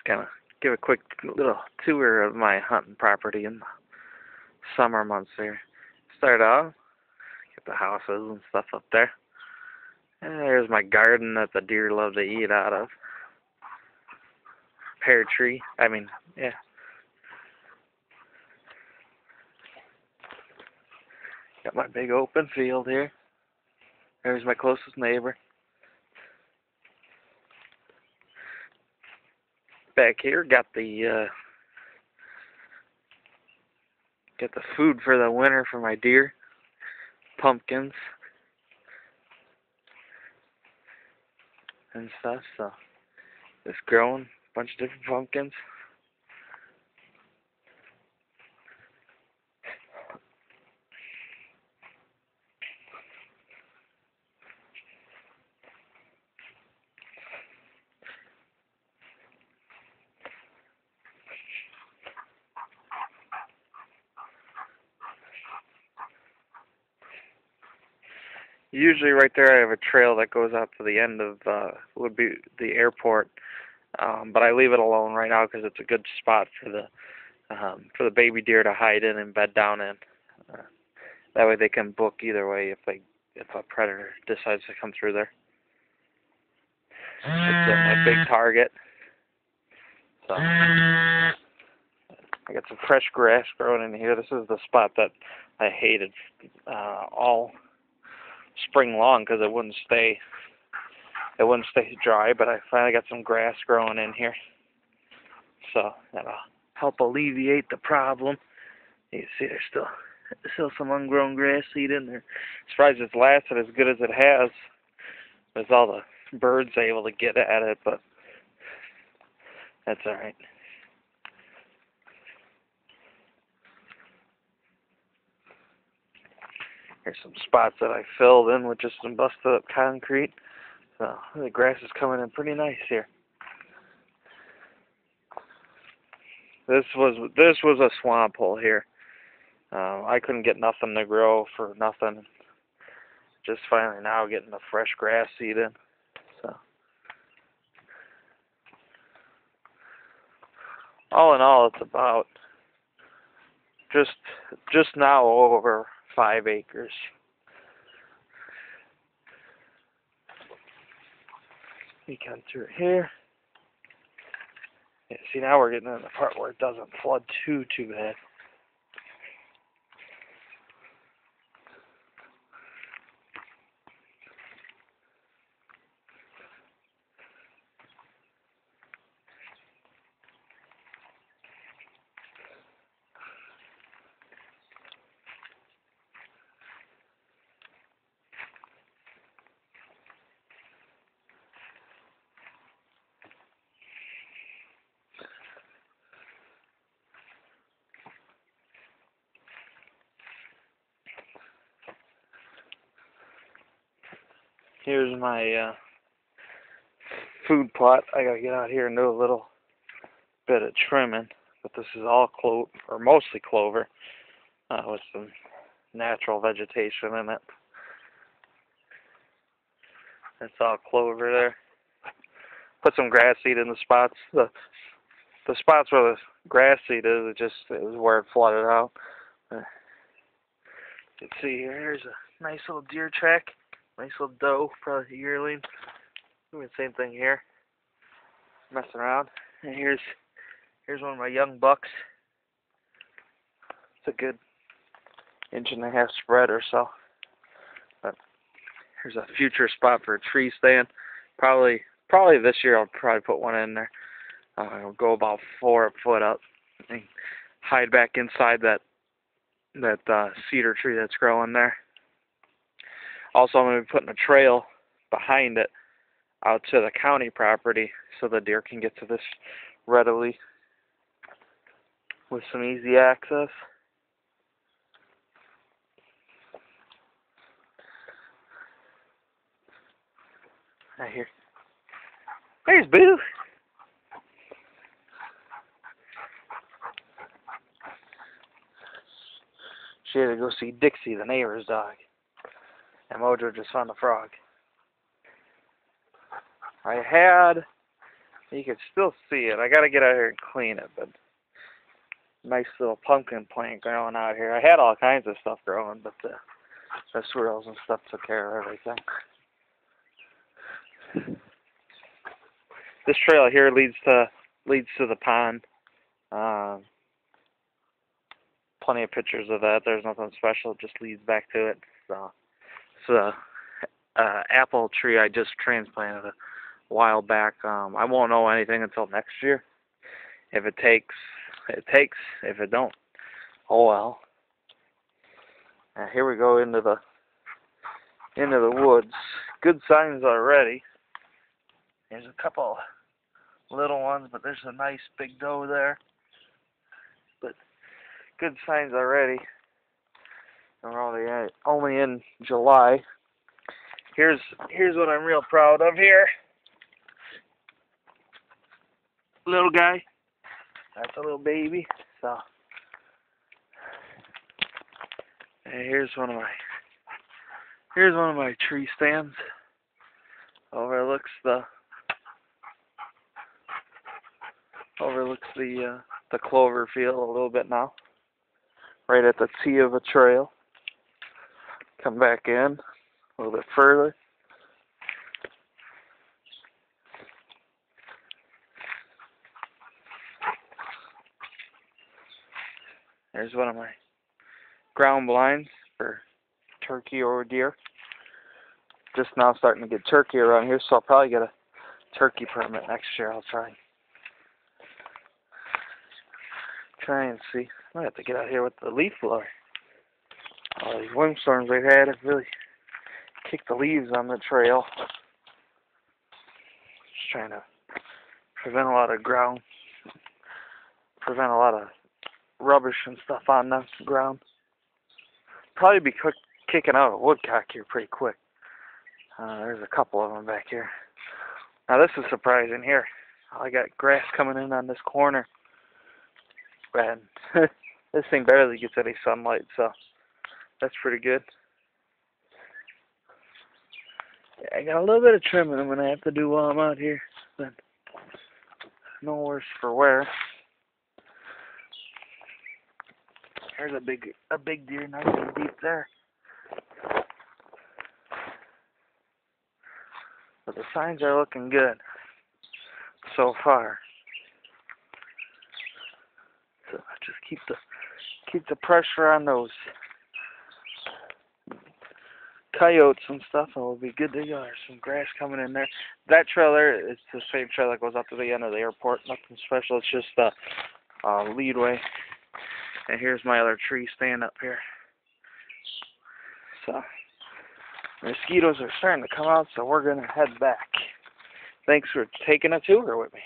gonna give a quick little tour of my hunting property in the summer months here. Start off, get the houses and stuff up there. And there's my garden that the deer love to eat out of. Pear tree. Yeah. Got my big open field here. There's my closest neighbor. Back here, got the food for the winter for my deer. Pumpkins and stuff. So just growing a bunch of different pumpkins. Usually right there I have a trail that goes out to the end of would be the airport, but I leave it alone right now because it's a good spot for the baby deer to hide in and bed down in. That way they can book either way if a predator decides to come through there. It's my big target. So I got some fresh grass growing in here. This is the spot that I hated all spring long because it wouldn't stay dry, but I finally got some grass growing in here, so that'll help alleviate the problem. You can see there's still some ungrown grass seed in there. Surprised it's lasted as good as it has with all the birds able to get at it, but that's alright. Here's some spots that I filled in with just some busted up concrete. So the grass is coming in pretty nice here. This was a swamp hole here. I couldn't get nothing to grow for nothing. Just finally now getting the fresh grass seed in. So all in all, it's about just now over 5 acres. We come through here. Yeah, see, now we're getting in the part where it doesn't flood too bad. Here's my food plot. I gotta get out here and do a little bit of trimming, but this is all clover, or mostly clover, with some natural vegetation in it. That's all clover there. Put some grass seed in the spots. The spots where the grass seed is, it was where it flooded out. You can see here, here's a nice little deer track. Nice little doe, probably a yearling. Doing the same thing here. Messing around. And here's one of my young bucks. It's a good 1.5 inch spread or so. But here's a future spot for a tree stand. Probably this year I'll probably put one in there. I'll go about 4 foot up and hide back inside that cedar tree that's growing there. Also, I'm going to be putting a trail behind it out to the county property so the deer can get to this readily with some easy access. Right here. There's Boo. She had to go see Dixie, the neighbor's dog. And Mojo just found a frog. I had You can still see it. I gotta get out here and clean it, but nice little pumpkin plant growing out here. I had all kinds of stuff growing, but the squirrels and stuff took care of everything. This trail here leads to the pond. Plenty of pictures of that. There's nothing special. It just leads back to it. So it's a apple tree I just transplanted a while back. I won't know anything until next year. If it takes, it takes. If it don't, oh well. Here we go into the woods. Good signs already. There's a couple little ones, but there's a nice big doe there. But good signs already. And we're only in July. Here's what I'm real proud of here. Little guy. That's a little baby. So and here's one of my tree stands. Overlooks the clover field a little bit now. Right at the T of a trail. Come back in a little bit further. There's one of my ground blinds for turkey or deer. Just now starting to get turkey around here, so I'll probably get a turkey permit next year. I'll try and see. I might have to get out here with the leaf blower. All these windstorms we've had have really kicked the leaves on the trail. Just trying to prevent a lot of rubbish and stuff on the ground. Probably be kicking out a woodcock here pretty quick. There's a couple of them back here. Now this is surprising here. I got grass coming in on this corner. And this thing barely gets any sunlight, so that's pretty good. I got a little bit of trimming I'm going to have to do while I'm out here, but no worse for wear. There's a big deer nice and deep there. But the signs are looking good so far. So just keep the pressure on those coyotes and stuff, and we'll be good to go. There's some grass coming in there. That trail there, it's the same trail that goes up to the end of the airport. Nothing special. It's just a leadway. And here's my other tree stand up here. So mosquitoes are starting to come out, so we're gonna head back. Thanks for taking a tour with me.